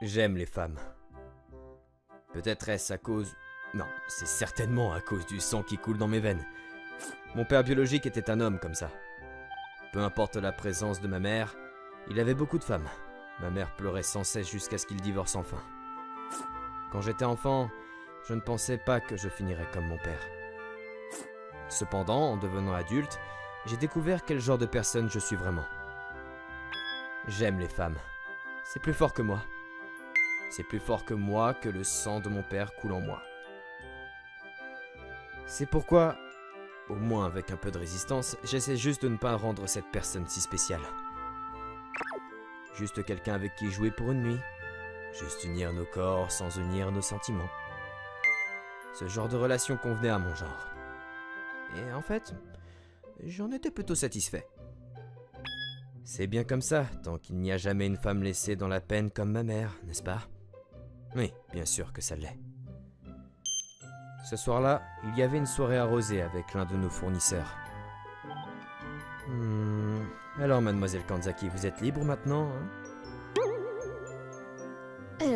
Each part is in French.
J'aime les femmes. Peut-être est-ce à cause... Non, c'est certainement à cause du sang qui coule dans mes veines. Mon père biologique était un homme comme ça. Peu importe la présence de ma mère, il avait beaucoup de femmes. Ma mère pleurait sans cesse jusqu'à ce qu'il divorce enfin. Quand j'étais enfant, je ne pensais pas que je finirais comme mon père. Cependant, en devenant adulte, j'ai découvert quel genre de personne je suis vraiment. J'aime les femmes. C'est plus fort que moi. C'est plus fort que moi que le sang de mon père coule en moi. C'est pourquoi, au moins avec un peu de résistance, j'essaie juste de ne pas rendre cette personne si spéciale. Juste quelqu'un avec qui jouer pour une nuit. Juste unir nos corps sans unir nos sentiments. Ce genre de relation convenait à mon genre. Et en fait, j'en étais plutôt satisfait. C'est bien comme ça, tant qu'il n'y a jamais une femme laissée dans la peine comme ma mère, n'est-ce pas? Oui, bien sûr que ça l'est. Ce soir-là, il y avait une soirée arrosée avec l'un de nos fournisseurs. Alors, mademoiselle Kanzaki, vous êtes libre maintenant, hein?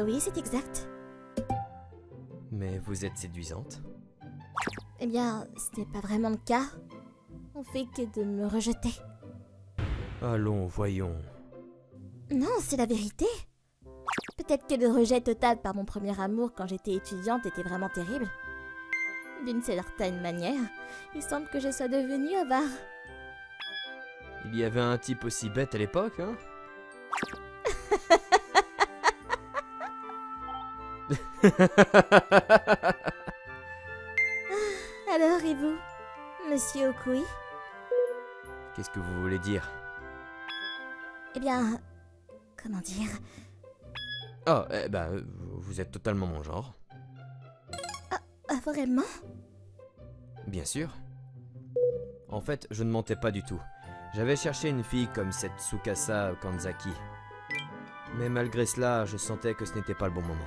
Oui, c'est exact. Mais vous êtes séduisante. Eh bien, ce n'est pas vraiment le cas. On fait que de me rejeter. Allons, voyons. Non, c'est la vérité. Peut-être que le rejet total par mon premier amour quand j'étais étudiante était vraiment terrible. D'une certaine manière, il semble que je sois devenue avare. Il y avait un type aussi bête à l'époque, hein? Alors, et vous, monsieur Okui? Qu'est-ce que vous voulez dire? Eh bien, comment dire? Oh, vous êtes totalement mon genre. Ah, vraiment? Bien sûr. En fait, je ne mentais pas du tout. J'avais cherché une fille comme cette Tsukasa Kanzaki. Mais malgré cela, je sentais que ce n'était pas le bon moment.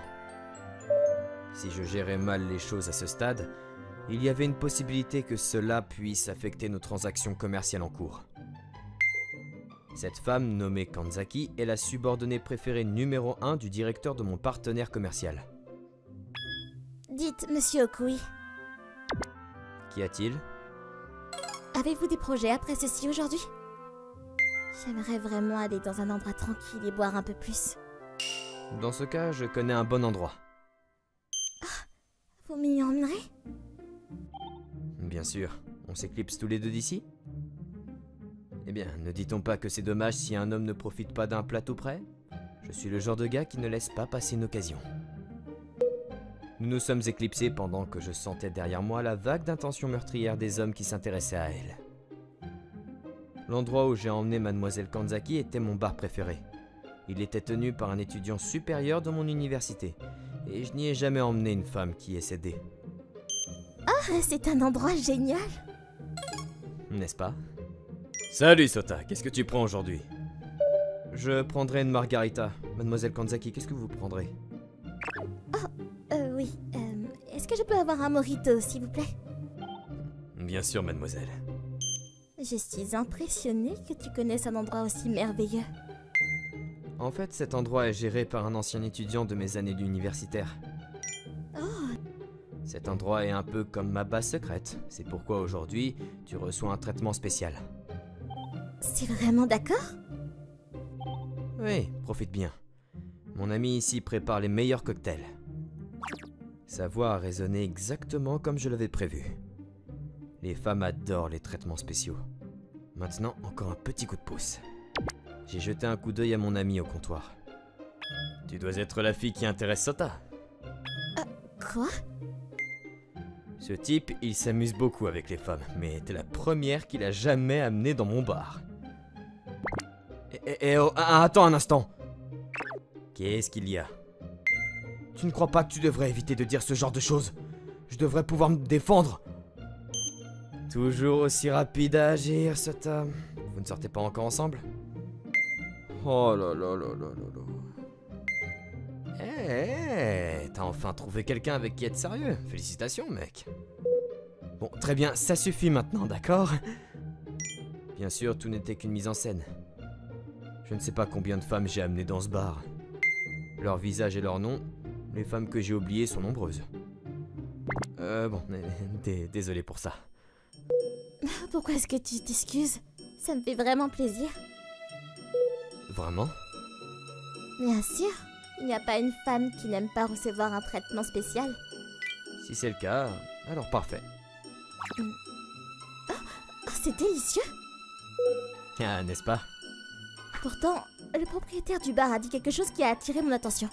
Si je gérais mal les choses à ce stade, il y avait une possibilité que cela puisse affecter nos transactions commerciales en cours. Cette femme, nommée Kanzaki, est la subordonnée préférée numéro 1 du directeur de mon partenaire commercial. Dites, monsieur Okui, Qu'y a-t-il? avez-vous des projets après ceci aujourd'hui? J'aimerais vraiment aller dans un endroit tranquille et boire un peu plus. Dans ce cas, je connais un bon endroit. Vous m'y emmènerez? Bien sûr. On s'éclipse tous les deux d'ici? Eh bien, ne dit-on pas que c'est dommage si un homme ne profite pas d'un plat tout prêt? Je suis le genre de gars qui ne laisse pas passer une occasion. Nous nous sommes éclipsés pendant que je sentais derrière moi la vague d'intention meurtrière des hommes qui s'intéressaient à elle. L'endroit où j'ai emmené mademoiselle Kanzaki était mon bar préféré. Il était tenu par un étudiant supérieur de mon université, et je n'y ai jamais emmené une femme qui est cédée. Ah, c'est un endroit génial! N'est-ce pas? Salut Sota, qu'est-ce que tu prends aujourd'hui? Je prendrai une margarita. Mademoiselle Kanzaki, qu'est-ce que vous prendrez? Oui, est-ce que je peux avoir un mojito, s'il vous plaît? Bien sûr, mademoiselle. Je suis impressionnée que tu connaisses un endroit aussi merveilleux. En fait, cet endroit est géré par un ancien étudiant de mes années d'universitaire. Oh, Cet endroit est un peu comme ma base secrète. C'est pourquoi aujourd'hui, tu reçois un traitement spécial. c'est vraiment d'accord? Oui, profite bien. Mon ami ici prépare les meilleurs cocktails. Sa voix a résonné exactement comme je l'avais prévu. Les femmes adorent les traitements spéciaux. Maintenant, encore un petit coup de pouce. J'ai jeté un coup d'œil à mon ami au comptoir. Tu dois être la fille qui intéresse Sota. Quoi? Ce type, il s'amuse beaucoup avec les femmes, mais t'es la première qu'il a jamais amenée dans mon bar. Oh, attends un instant. Qu'est-ce qu'il y a? Tu ne crois pas que tu devrais éviter de dire ce genre de choses? Je devrais pouvoir me défendre. Toujours aussi rapide à agir, Sota. Vous ne sortez pas encore ensemble? Oh là là là là là là. T'as enfin trouvé quelqu'un avec qui être sérieux. Félicitations, mec. Bon, très bien, ça suffit maintenant, d'accord? Bien sûr, tout n'était qu'une mise en scène. Je ne sais pas combien de femmes j'ai amenées dans ce bar. Leur visage et leur nom, les femmes que j'ai oubliées sont nombreuses. Bon, désolé pour ça. Pourquoi est-ce que tu t'excuses? Ça me fait vraiment plaisir. Vraiment? Bien sûr, il n'y a pas une femme qui n'aime pas recevoir un traitement spécial. Si c'est le cas, alors parfait. Oh, c'est délicieux! Ah, n'est-ce pas? Pourtant, le propriétaire du bar a dit quelque chose qui a attiré mon attention.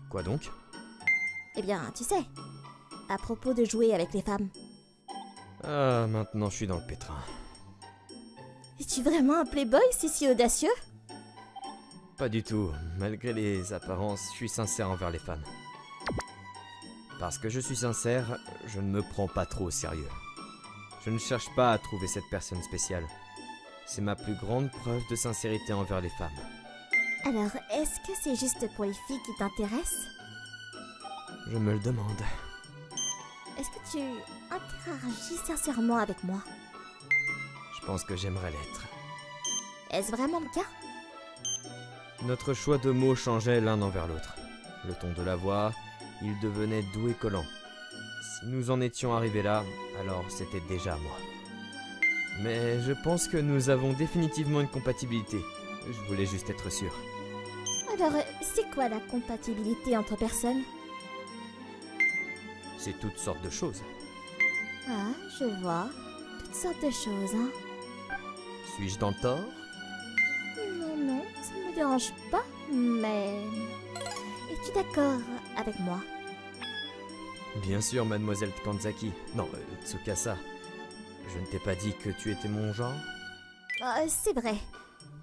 Quoi donc? Eh bien, tu sais, à propos de jouer avec les femmes. Ah, maintenant je suis dans le pétrin. Es-tu vraiment un playboy, c'est si audacieux? Pas du tout. Malgré les apparences, je suis sincère envers les femmes. Parce que je suis sincère, je ne me prends pas trop au sérieux. Je ne cherche pas à trouver cette personne spéciale. C'est ma plus grande preuve de sincérité envers les femmes. Alors, est-ce que c'est juste pour les filles qui t'intéressent? Je me le demande. Est-ce que tu interagis sincèrement avec moi? Je pense que j'aimerais l'être. Est-ce vraiment le cas? Notre choix de mots changeait l'un envers l'autre. Le ton de la voix, il devenait doux et collant. Si nous en étions arrivés là, alors c'était déjà moi. Mais je pense que nous avons définitivement une compatibilité. Je voulais juste être sûr. Alors, c'est quoi la compatibilité entre personnes? C'est toutes sortes de choses. Ah, je vois. Toutes sortes de choses, hein. Suis-je dans le tort? Non, non, ça ne me dérange pas, mais... Es-tu d'accord avec moi? Bien sûr, mademoiselle Kanzaki. Non, Tsukasa. Je ne t'ai pas dit que tu étais mon genre? C'est vrai.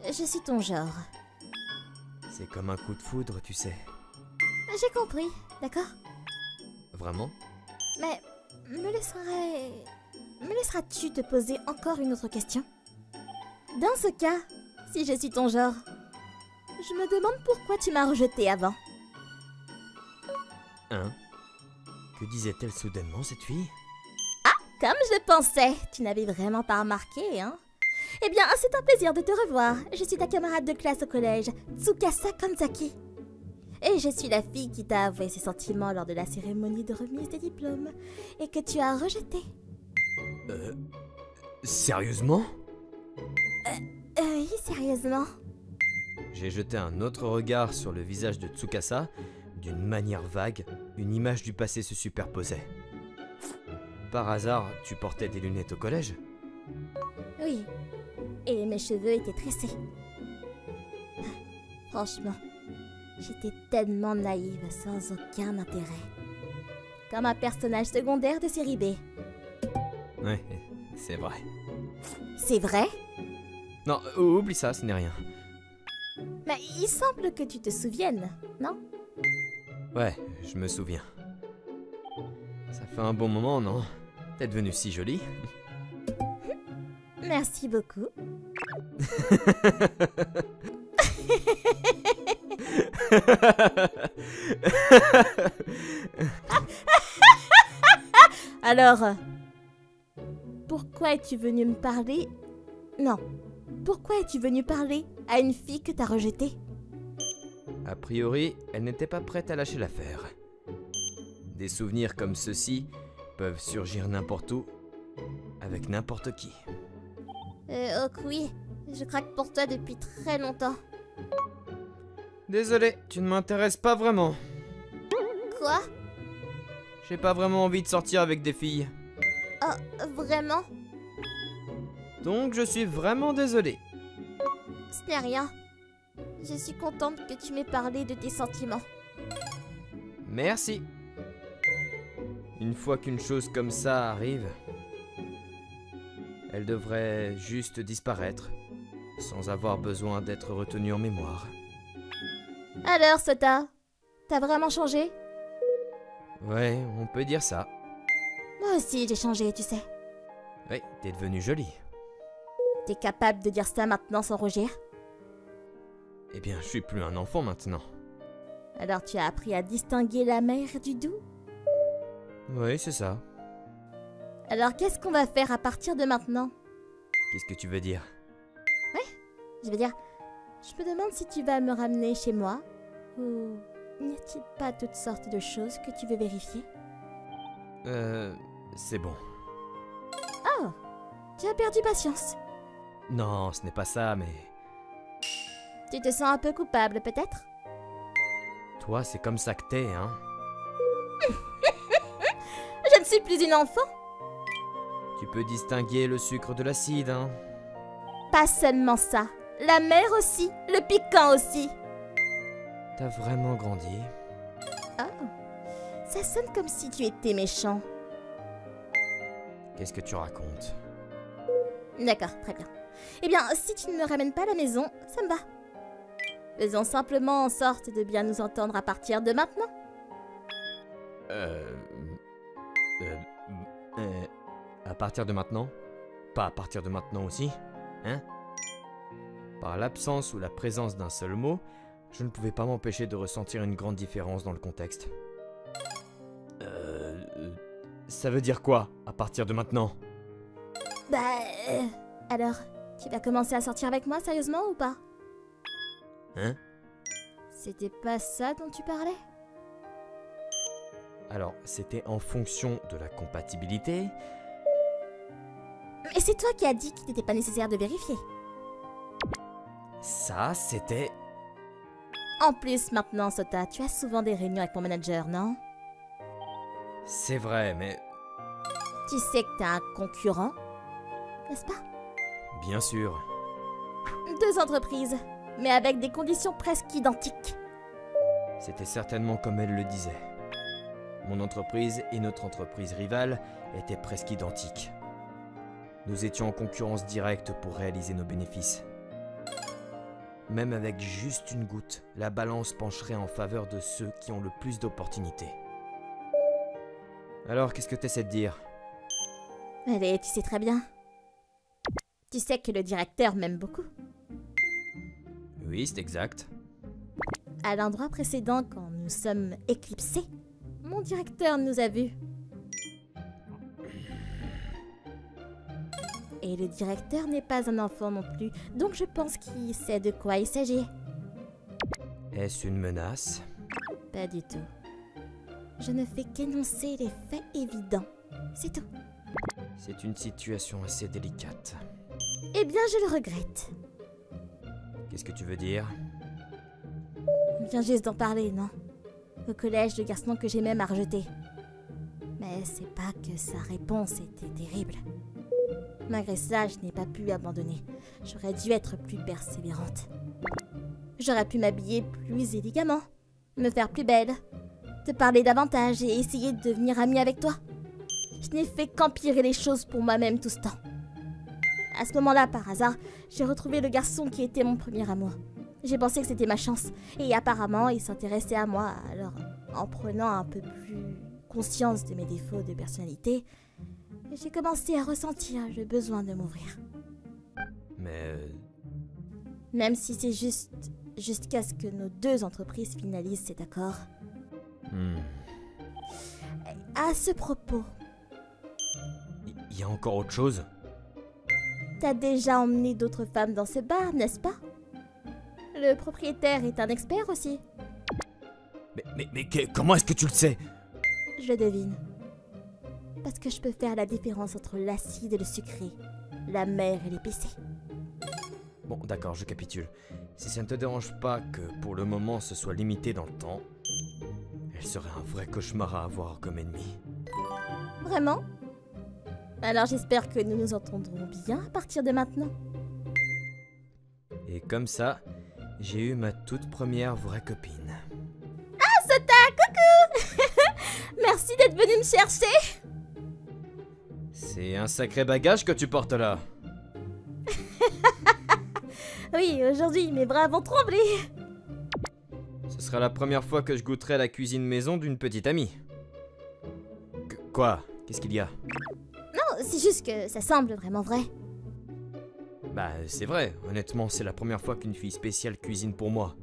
Je suis ton genre. C'est comme un coup de foudre, tu sais. J'ai compris, d'accord? Vraiment? Mais me laisseras-tu te poser encore une autre question? Dans ce cas, si je suis ton genre, je me demande pourquoi tu m'as rejeté avant. Hein? Que disait-elle soudainement, cette fille? Comme je pensais, tu n'avais vraiment pas remarqué, hein? Eh bien, c'est un plaisir de te revoir. Je suis ta camarade de classe au collège, Tsukasa Kanzaki. Et je suis la fille qui t'a avoué ses sentiments lors de la cérémonie de remise des diplômes et que tu as rejeté. Sérieusement? Oui, sérieusement. J'ai jeté un autre regard sur le visage de Tsukasa. D'une manière vague, une image du passé se superposait. Par hasard, tu portais des lunettes au collège? Oui, et mes cheveux étaient tressés. Franchement, j'étais tellement naïve sans aucun intérêt. Comme un personnage secondaire de série B. Ouais, c'est vrai. C'est vrai? Non, oublie ça, ce n'est rien. Mais il semble que tu te souviennes, non? Ouais, je me souviens. Ça fait un bon moment, non? T'es devenue si jolie. Merci beaucoup. Alors, pourquoi es-tu venu me parler? Non, pourquoi es-tu venu parler à une fille que t'as rejetée? A priori, elle n'était pas prête à lâcher l'affaire. Des souvenirs comme ceux-ci peuvent surgir n'importe où, avec n'importe qui. Oh oui, je craque pour toi depuis très longtemps. Désolé, tu ne m'intéresses pas vraiment. Quoi? J'ai pas vraiment envie de sortir avec des filles. Oh, vraiment? Donc je suis vraiment désolé. Ce n'est rien. Je suis contente que tu m'aies parlé de tes sentiments. Merci. Une fois qu'une chose comme ça arrive, elle devrait juste disparaître, sans avoir besoin d'être retenue en mémoire. Alors, Sota, t'as vraiment changé? Ouais, on peut dire ça. Moi aussi, j'ai changé, tu sais. Oui, t'es devenue jolie. T'es capable de dire ça maintenant sans rougir? Eh bien, je suis plus un enfant maintenant. Alors tu as appris à distinguer la mer du doux? Oui, c'est ça. Alors qu'est-ce qu'on va faire à partir de maintenant? Qu'est-ce que tu veux dire? Je veux dire, je me demande si tu vas me ramener chez moi Ou n'y a-t-il pas toutes sortes de choses que tu veux vérifier? C'est bon. Oh, tu as perdu patience. Non, ce n'est pas ça, mais... Tu te sens un peu coupable, peut-être? Toi, c'est comme ça que t'es, hein? Je ne suis plus une enfant. Tu peux distinguer le sucre de l'acide, hein? Pas seulement ça. La mer aussi, le piquant aussi. T'as vraiment grandi. Oh, ça sonne comme si tu étais méchant. Qu'est-ce que tu racontes? D'accord, très bien. Eh bien, si tu ne me ramènes pas à la maison, ça me va. Faisons simplement en sorte de bien nous entendre à partir de maintenant. À partir de maintenant? Pas à partir de maintenant aussi? Hein? Par l'absence ou la présence d'un seul mot, je ne pouvais pas m'empêcher de ressentir une grande différence dans le contexte. Ça veut dire quoi, à partir de maintenant? Bah... alors, tu vas commencer à sortir avec moi, sérieusement, ou pas? Hein? C'était pas ça dont tu parlais? Alors, c'était en fonction de la compatibilité. Mais c'est toi qui as dit qu'il n'était pas nécessaire de vérifier. Ça, c'était... En plus, maintenant, Sota, tu as souvent des réunions avec mon manager, non? C'est vrai, mais... Tu sais que t'es un concurrent, n'est-ce pas? Bien sûr. 2 entreprises, mais avec des conditions presque identiques. C'était certainement comme elle le disait. Mon entreprise et notre entreprise rivale étaient presque identiques. Nous étions en concurrence directe pour réaliser nos bénéfices. Même avec juste une goutte, la balance pencherait en faveur de ceux qui ont le plus d'opportunités. Alors, qu'est-ce que tu essaies de dire? Allez, tu sais très bien. Tu sais que le directeur m'aime beaucoup. Oui, c'est exact. À l'endroit précédent, quand nous sommes éclipsés, mon directeur nous a vus. Et le directeur n'est pas un enfant non plus, donc je pense qu'il sait de quoi il s'agit. Est-ce une menace? Pas du tout. Je ne fais qu'énoncer les faits évidents. C'est tout. C'est une situation assez délicate. Eh bien, je le regrette. Qu'est-ce que tu veux dire? On vient juste d'en parler, non? Au collège, le garçon que j'aimais m'a rejeté. Mais c'est pas que sa réponse était terrible. Malgré ça, je n'ai pas pu abandonner. J'aurais dû être plus persévérante. J'aurais pu m'habiller plus élégamment, me faire plus belle, te parler davantage et essayer de devenir amie avec toi. Je n'ai fait qu'empirer les choses pour moi-même tout ce temps. À ce moment-là, par hasard, j'ai retrouvé le garçon qui était mon premier amour. J'ai pensé que c'était ma chance, et apparemment, il s'intéressait à moi. Alors, en prenant un peu plus conscience de mes défauts de personnalité, j'ai commencé à ressentir le besoin de m'ouvrir. Mais... Même si c'est jusqu'à ce que nos 2 entreprises finalisent cet accord. À ce propos... Il y a encore autre chose? T'as déjà emmené d'autres femmes dans ce bar, n'est-ce pas? Le propriétaire est un expert aussi. Comment est-ce que tu le sais? Je le devine. Parce que je peux faire la différence entre l'acide et le sucré, la mer et l'épicé. Bon, d'accord, je capitule. Si ça ne te dérange pas que pour le moment ce soit limité dans le temps, elle serait un vrai cauchemar à avoir comme ennemi. Vraiment? Alors j'espère que nous nous entendrons bien à partir de maintenant. Et comme ça, j'ai eu ma toute première vraie copine. Ah, Sota, coucou! Merci d'être venu me chercher. C'est un sacré bagage que tu portes là. Oui, aujourd'hui, mes bras vont trembler. Ce sera la première fois que je goûterai la cuisine maison d'une petite amie. Quoi? Qu'est-ce qu'il y a? Non, c'est juste que ça semble vraiment vrai. Bah, c'est vrai. Honnêtement, c'est la première fois qu'une fille spéciale cuisine pour moi.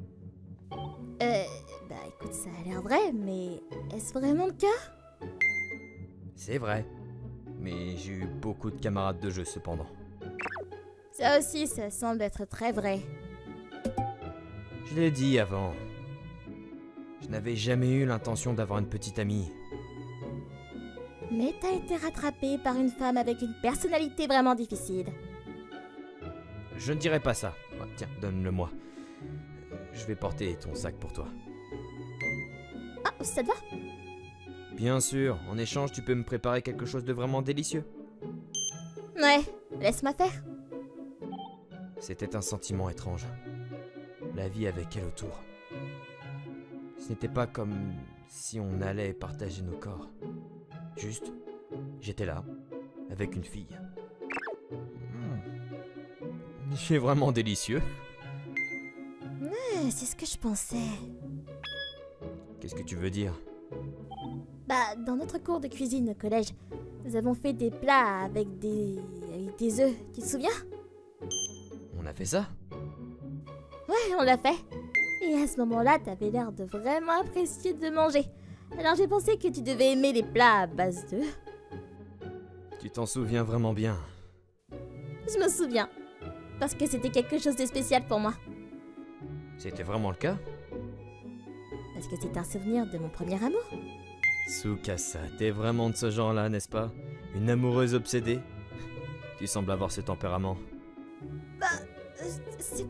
Bah écoute, ça a l'air vrai, mais est-ce vraiment le cas? C'est vrai. Mais j'ai eu beaucoup de camarades de jeu cependant. Ça aussi, ça semble être très vrai. Je l'ai dit avant. Je n'avais jamais eu l'intention d'avoir une petite amie. Mais t'as été rattrapé par une femme avec une personnalité vraiment difficile. Je ne dirais pas ça. Ouais, tiens, donne-le-moi. Je vais porter ton sac pour toi. Ah, ça te va? Bien sûr, en échange, tu peux me préparer quelque chose de vraiment délicieux. Ouais, laisse-moi faire. C'était un sentiment étrange. La vie avec elle autour. Ce n'était pas comme si on allait partager nos corps. Juste, j'étais là, avec une fille. C'est vraiment délicieux. Ouais, c'est ce que je pensais. Qu'est-ce que tu veux dire? Bah, dans notre cours de cuisine au collège, nous avons fait des plats avec des œufs, tu te souviens? On a fait ça? Ouais, on l'a fait. Et à ce moment-là, t'avais l'air de vraiment apprécier de manger. Alors j'ai pensé que tu devais aimer les plats à base d'œufs. Tu t'en souviens vraiment bien. Je me souviens. Parce que c'était quelque chose de spécial pour moi. C'était vraiment le cas? Parce que c'est un souvenir de mon premier amour. Tsukasa, t'es vraiment de ce genre-là, n'est-ce pas? Une amoureuse obsédée? Tu sembles avoir ce tempérament. Bah, c'est...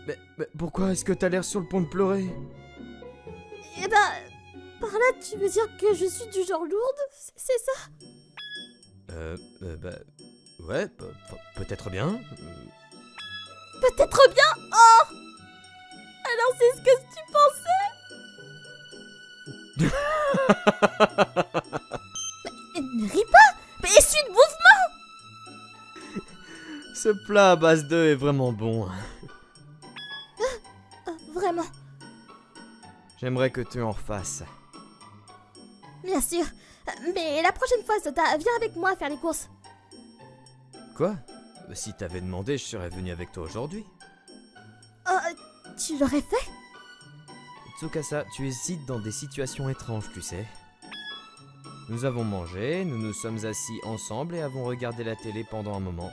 Mais pourquoi est-ce que t'as l'air sur le point de pleurer? Eh bah, par là, tu veux dire que je suis du genre lourde? C'est ça? Ouais, peut-être bien. Peut-être bien? Oh! Alors c'est ce que tu pensais? Mais ne ris pas! Mais essuie le mouvement! Ce plat à base d'œufs est vraiment bon. Vraiment, J'aimerais que tu en refasses. bien sûr. Mais la prochaine fois, Sota, viens avec moi faire les courses. Quoi? Si t'avais demandé, je serais venu avec toi aujourd'hui. Tu l'aurais fait? Tsukasa, tu hésites dans des situations étranges, tu sais. Nous avons mangé, nous nous sommes assis ensemble et avons regardé la télé pendant un moment.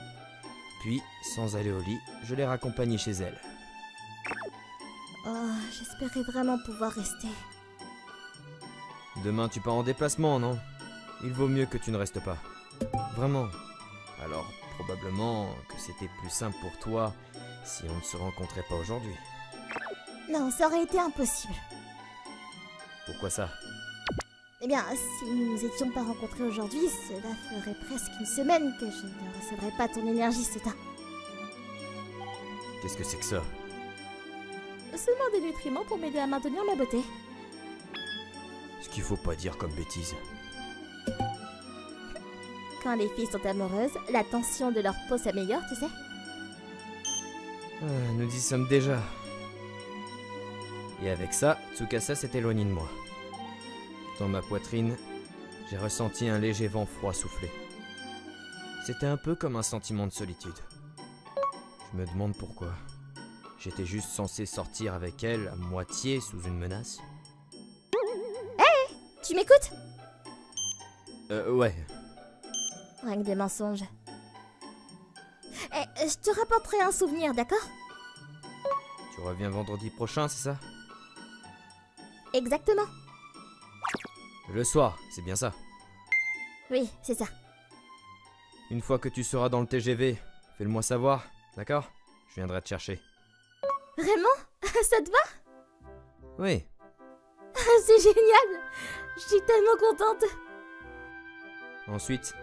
Puis, sans aller au lit, je l'ai raccompagnée chez elle. Oh, j'espérais vraiment pouvoir rester. Demain, tu pars en déplacement, non? Il vaut mieux que tu ne restes pas. Vraiment. Alors, probablement que c'était plus simple pour toi si on ne se rencontrait pas aujourd'hui. Non, ça aurait été impossible. Pourquoi ça? Eh bien, si nous nous étions pas rencontrés aujourd'hui, cela ferait presque une semaine que je ne recevrais pas ton énergie, Sota. Qu'est-ce que c'est que ça? Seulement des nutriments pour m'aider à maintenir ma beauté. Ce qu'il faut pas dire comme bêtise. Quand les filles sont amoureuses, la tension de leur peau s'améliore, tu sais. Nous y sommes déjà. Et avec ça, Tsukasa s'est éloigné de moi. Dans ma poitrine, j'ai ressenti un léger vent froid souffler. C'était un peu comme un sentiment de solitude. Je me demande pourquoi. J'étais juste censé sortir avec elle à moitié sous une menace. Tu m'écoutes? Ouais. Rien que des mensonges. Je te rapporterai un souvenir, d'accord? Tu reviens vendredi prochain, c'est ça? Exactement. Le soir, c'est bien ça. Oui, c'est ça. Une fois que tu seras dans le TGV, fais-le-moi savoir, d'accord? Je viendrai te chercher. Vraiment? Ça te va? Oui. C'est génial! Je suis tellement contente! Ensuite,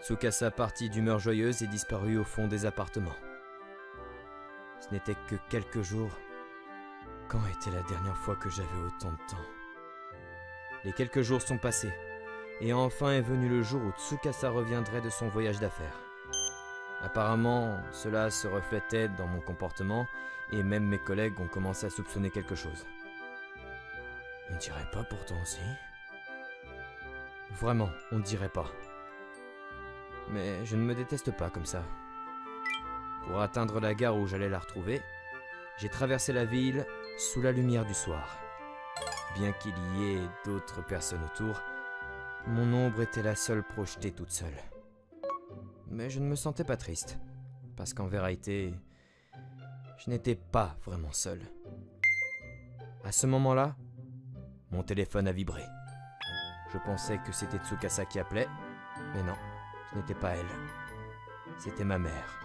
Tsukasa partit d'humeur joyeuse et disparut au fond des appartements. Ce n'était que quelques jours. Quand était la dernière fois que j'avais autant de temps? Les quelques jours sont passés, et enfin est venu le jour où Tsukasa reviendrait de son voyage d'affaires. Apparemment, cela se reflétait dans mon comportement, et même mes collègues ont commencé à soupçonner quelque chose. On dirait pas pourtant aussi. Vraiment, on dirait pas. Mais je ne me déteste pas comme ça. Pour atteindre la gare où j'allais la retrouver, j'ai traversé la ville sous la lumière du soir. Bien qu'il y ait d'autres personnes autour, mon ombre était la seule projetée toute seule. Mais je ne me sentais pas triste, parce qu'en vérité, Je n'étais pas vraiment seul. À ce moment-là, mon téléphone a vibré. Je pensais que c'était Tsukasa qui appelait, mais non, ce n'était pas elle. C'était ma mère.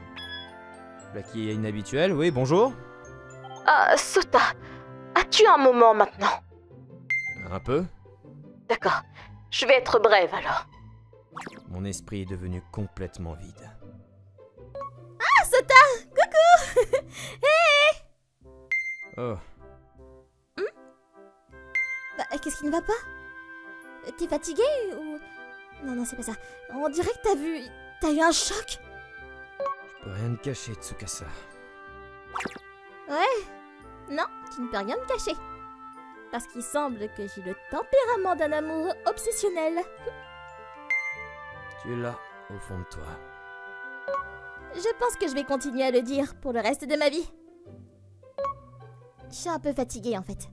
Là qui est inhabituelle, oui, bonjour. Ah, Sota, as-tu un moment maintenant? Un peu. D'accord, je vais être brève alors. Mon esprit est devenu complètement vide. Ah, Sota! Coucou! Hé! Oh, Bah, qu'est-ce qui ne va pas? T'es fatigué ou... Non, non, c'est pas ça. On dirait que t'as eu un choc. je peux rien te cacher, Tsukasa. Non, tu ne peux rien me cacher. Parce qu'il semble que j'ai le tempérament d'un amoureux obsessionnel. Tu es là, au fond de toi. Je pense que je vais continuer à le dire pour le reste de ma vie. Je suis un peu fatiguée en fait.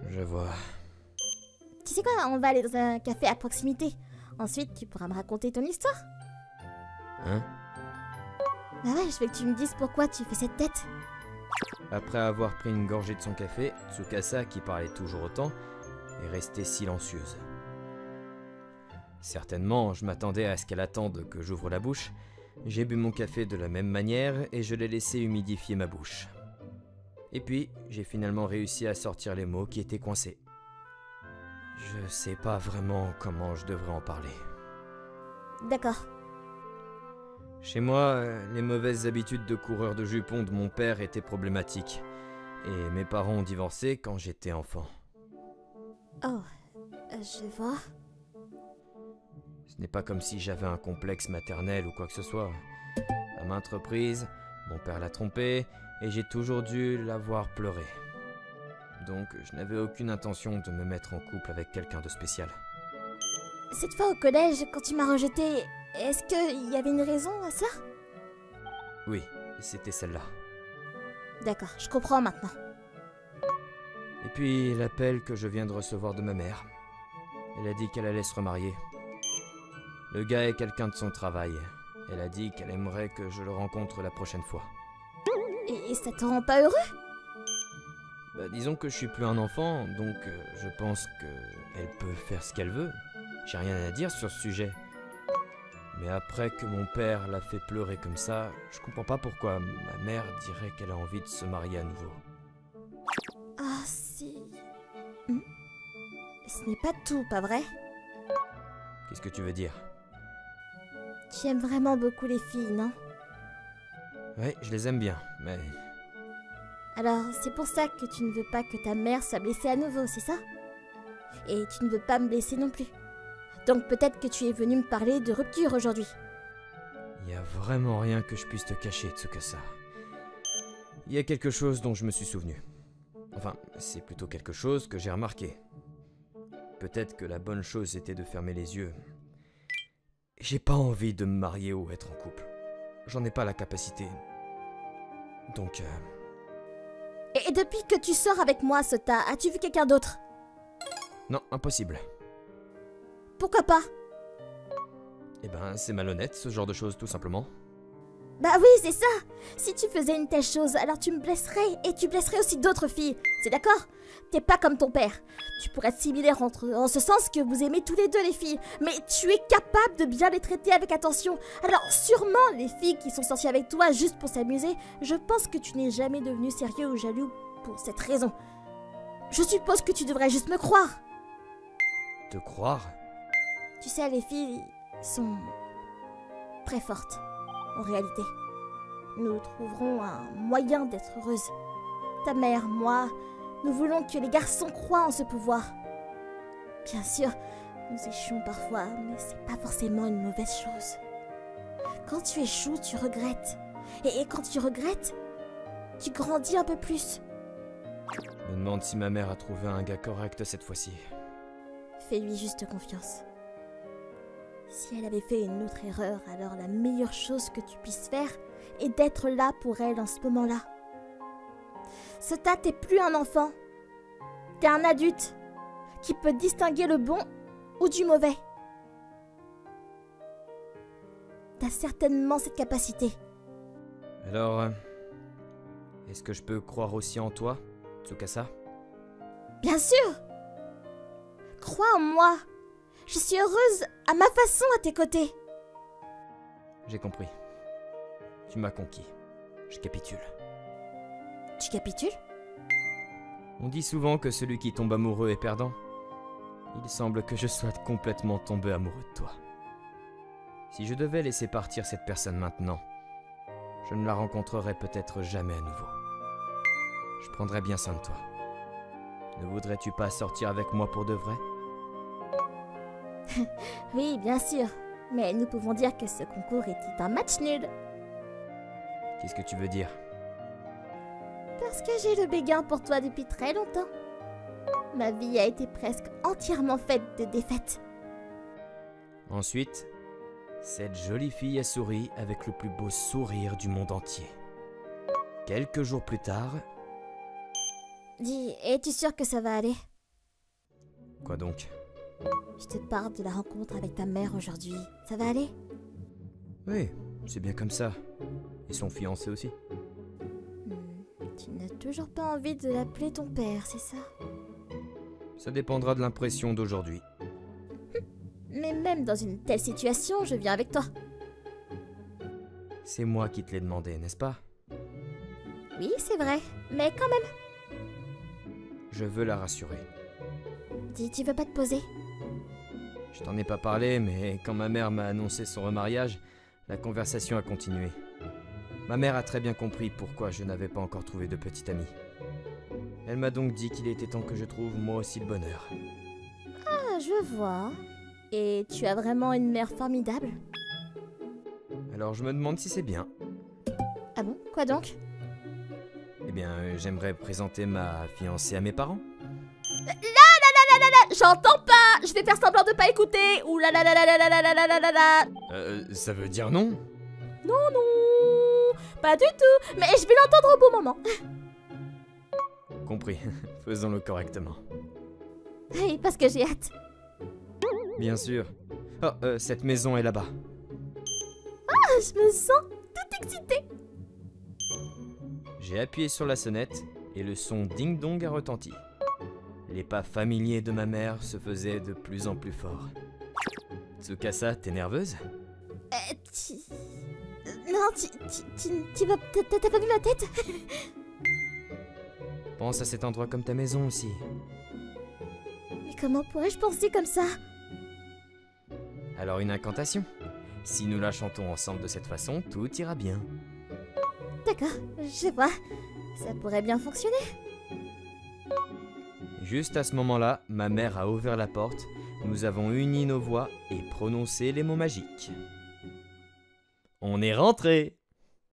Je vois. Tu sais quoi, on va aller dans un café à proximité. Ensuite, tu pourras me raconter ton histoire. Hein? Bah ouais, je veux que tu me dises pourquoi tu fais cette tête. Après avoir pris une gorgée de son café, Tsukasa, qui parlait toujours autant, est restée silencieuse. Certainement, je m'attendais à ce qu'elle attende que j'ouvre la bouche. J'ai bu mon café de la même manière et je l'ai laissé humidifier ma bouche. Et puis, j'ai finalement réussi à sortir les mots qui étaient coincés. Je sais pas vraiment comment je devrais en parler. D'accord. Chez moi, les mauvaises habitudes de coureur de jupons de mon père étaient problématiques. Et mes parents ont divorcé quand j'étais enfant. Oh, je vois. Ce n'est pas comme si j'avais un complexe maternel ou quoi que ce soit. À maintes reprises, mon père l'a trompé et j'ai toujours dû la voir pleurer. Donc je n'avais aucune intention de me mettre en couple avec quelqu'un de spécial. Cette fois au collège, quand tu m'as rejeté, est-ce qu'il y avait une raison à ça? Oui, c'était celle-là. D'accord, je comprends maintenant. Et puis l'appel que je viens de recevoir de ma mère. Elle a dit qu'elle allait se remarier. Le gars est quelqu'un de son travail. Elle a dit qu'elle aimerait que je le rencontre la prochaine fois. Et ça te rend pas heureux? Bah, disons que je suis plus un enfant, donc je pense qu'elle peut faire ce qu'elle veut. J'ai rien à dire sur ce sujet. Mais après que mon père l'a fait pleurer comme ça, je comprends pas pourquoi ma mère dirait qu'elle a envie de se marier à nouveau. Ah, si... Ce n'est pas tout, pas vrai? Qu'est-ce que tu veux dire? Tu aimes vraiment beaucoup les filles, non? Oui, je les aime bien, mais... Alors, c'est pour ça que tu ne veux pas que ta mère soit blessée à nouveau, c'est ça? Et tu ne veux pas me blesser non plus. Donc peut-être que tu es venu me parler de rupture aujourd'hui. Il y a vraiment rien que je puisse te cacher, Tsukasa. Il y a quelque chose dont je me suis souvenu. Enfin, c'est plutôt quelque chose que j'ai remarqué. Peut-être que la bonne chose était de fermer les yeux. J'ai pas envie de me marier ou être en couple. J'en ai pas la capacité. Donc... Et depuis que tu sors avec moi, Sota, as-tu vu quelqu'un d'autre? Non, impossible. Pourquoi pas? Eh ben, c'est malhonnête, ce genre de choses, tout simplement. Bah oui, c'est ça. Si tu faisais une telle chose, alors tu me blesserais et tu blesserais aussi d'autres filles. C'est d'accord? T'es pas comme ton père. Tu pourrais être similaire en ce sens que vous aimez tous les deux les filles. Mais tu es capable de bien les traiter avec attention. Alors sûrement les filles qui sont sorties avec toi juste pour s'amuser, je pense que tu n'es jamais devenu sérieux ou jaloux pour cette raison. Je suppose que tu devrais juste me croire. Te croire? Tu sais, les filles sont très fortes. En réalité, nous trouverons un moyen d'être heureuses. Ta mère, moi, nous voulons que les garçons croient en ce pouvoir. Bien sûr, nous échouons parfois, mais c'est pas forcément une mauvaise chose. Quand tu échoues, tu regrettes. Et quand tu regrettes, tu grandis un peu plus. Je me demande si ma mère a trouvé un gars correct cette fois-ci. Fais-lui juste confiance. Si elle avait fait une autre erreur, alors la meilleure chose que tu puisses faire est d'être là pour elle en ce moment-là. Sota, t'es plus un enfant. T'es un adulte qui peut distinguer le bon ou du mauvais. T'as certainement cette capacité. Alors, Est-ce que je peux croire aussi en toi, Tsukasa? Bien sûr! Crois en moi! Je suis heureuse à ma façon à tes côtés! J'ai compris. Tu m'as conquis. Je capitule. Tu capitules? On dit souvent que celui qui tombe amoureux est perdant. Il semble que je sois complètement tombé amoureux de toi. Si je devais laisser partir cette personne maintenant, je ne la rencontrerais peut-être jamais à nouveau. Je prendrais bien soin de toi. Ne voudrais-tu pas sortir avec moi pour de vrai? Oui, bien sûr. Mais nous pouvons dire que ce concours était un match nul. Qu'est-ce que tu veux dire? Parce que j'ai le béguin pour toi depuis très longtemps. Ma vie a été presque entièrement faite de défaites. Ensuite, cette jolie fille a souri avec le plus beau sourire du monde entier. Quelques jours plus tard... Dis, es-tu sûr que ça va aller? Quoi donc? Je te parle de la rencontre avec ta mère aujourd'hui. Ça va aller? Oui, c'est bien comme ça. Et son fiancé aussi. Tu n'as toujours pas envie de l'appeler ton père, c'est ça? Ça dépendra de l'impression d'aujourd'hui. Mais même dans une telle situation, je viens avec toi. C'est moi qui te l'ai demandé, n'est-ce pas? Oui, c'est vrai, mais quand même. Je veux la rassurer. Dis, tu veux pas te poser? Je t'en ai pas parlé, mais quand ma mère m'a annoncé son remariage, la conversation a continué. Ma mère a très bien compris pourquoi je n'avais pas encore trouvé de petite amie. Elle m'a donc dit qu'il était temps que je trouve moi aussi le bonheur. Ah, je vois. Et tu as vraiment une mère formidable? Alors je me demande si c'est bien. Ah bon? Quoi donc? Eh bien, j'aimerais présenter ma fiancée à mes parents. J'entends pas! Je vais faire semblant de pas écouter! Ouh là là là là là là là là là là là! Ça veut dire non? Non, non! Pas du tout! Mais je vais l'entendre au bon moment! Compris, faisons-le correctement. Oui, parce que j'ai hâte. Bien sûr. Oh, cette maison est là-bas. Ah, je me sens toute excitée! J'ai appuyé sur la sonnette et le son ding-dong a retenti. Les pas familiers de ma mère se faisaient de plus en plus forts. Tsukasa, t'es nerveuse? Non, t'as pas vu ma tête? Pense à cet endroit comme ta maison aussi. Mais comment pourrais-je penser comme ça? Alors une incantation. Si nous la chantons ensemble de cette façon, tout ira bien. D'accord, je vois. Ça pourrait bien fonctionner. Juste à ce moment-là, ma mère a ouvert la porte, nous avons uni nos voix et prononcé les mots magiques. On est rentré!